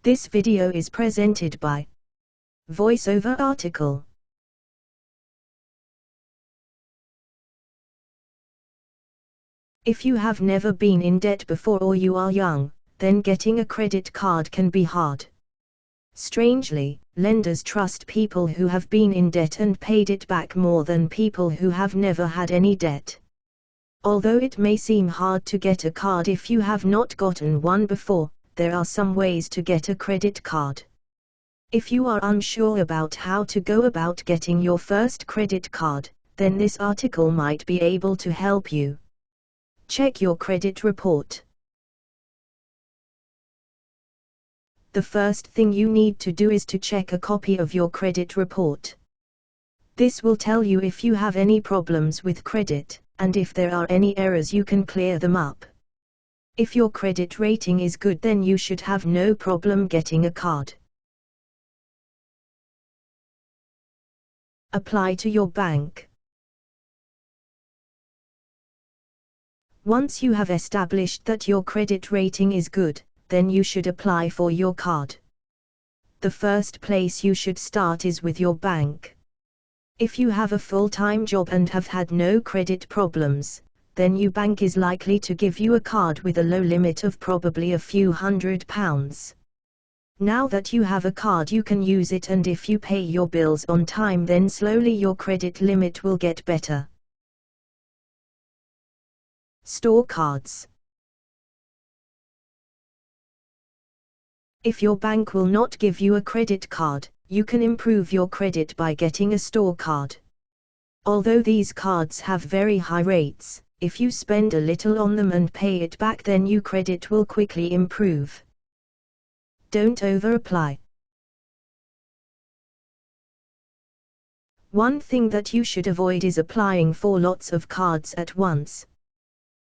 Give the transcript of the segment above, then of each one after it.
This video is presented by VoiceOver article. If you have never been in debt before or you are young, then getting a credit card can be hard. Strangely, lenders trust people who have been in debt and paid it back more than people who have never had any debt. Although it may seem hard to get a card if you have not gotten one before, there are some ways to get a credit card. If you are unsure about how to go about getting your first credit card, then this article might be able to help you. Check your credit report. The first thing you need to do is to check a copy of your credit report. This will tell you if you have any problems with credit, and if there are any errors you can clear them up. If your credit rating is good, then you should have no problem getting a card. Apply to your bank. Once you have established that your credit rating is good, then you should apply for your card. The first place you should start is with your bank. If you have a full-time job and have had no credit problems, then your bank is likely to give you a card with a low limit of probably a few £100s. Now that you have a card, you can use it, and if you pay your bills on time, then slowly your credit limit will get better. Store cards. If your bank will not give you a credit card, you can improve your credit by getting a store card. Although these cards have very high rates, if you spend a little on them and pay it back, then your credit will quickly improve. Don't over-apply. One thing that you should avoid is applying for lots of cards at once.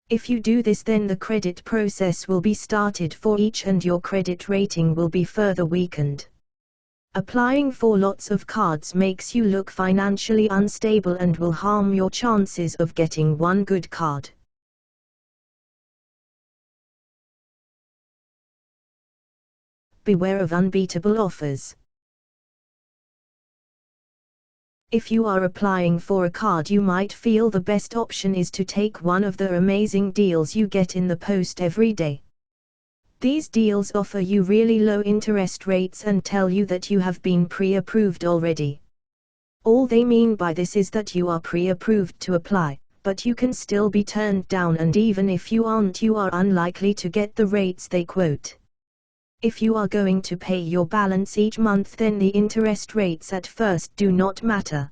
If you do this, then the credit process will be started for each and your credit rating will be further weakened. Applying for lots of cards makes you look financially unstable and will harm your chances of getting one good card. Beware of unbeatable offers. If you are applying for a card, you might feel the best option is to take one of the amazing deals you get in the post every day. These deals offer you really low interest rates and tell you that you have been pre-approved already. All they mean by this is that you are pre-approved to apply, but you can still be turned down, and even if you aren't, you are unlikely to get the rates they quote. If you are going to pay your balance each month, then the interest rates at first do not matter.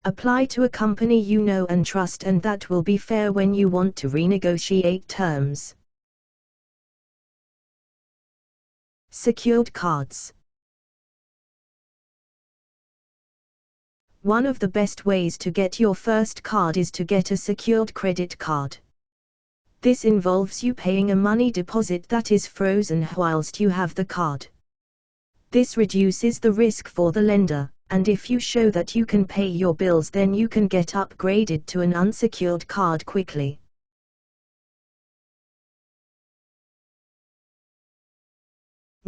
Apply to a company you know and trust, and that will be fair when you want to renegotiate terms. Secured cards. One of the best ways to get your first card is to get a secured credit card. This involves you paying a money deposit that is frozen whilst you have the card. This reduces the risk for the lender, and if you show that you can pay your bills, then you can get upgraded to an unsecured card quickly.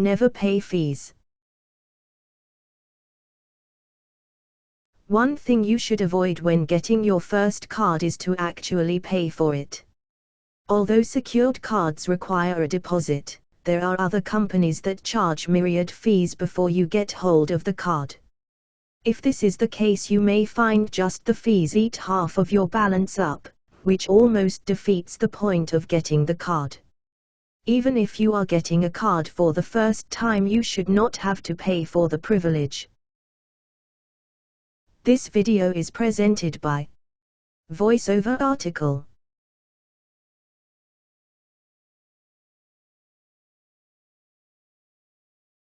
Never pay fees. One thing you should avoid when getting your first card is to actually pay for it. Although secured cards require a deposit, there are other companies that charge myriad fees before you get hold of the card. If this is the case, you may find just the fees eat half of your balance up, which almost defeats the point of getting the card. Even if you are getting a card for the first time, you should not have to pay for the privilege. This video is presented by VoiceOver article.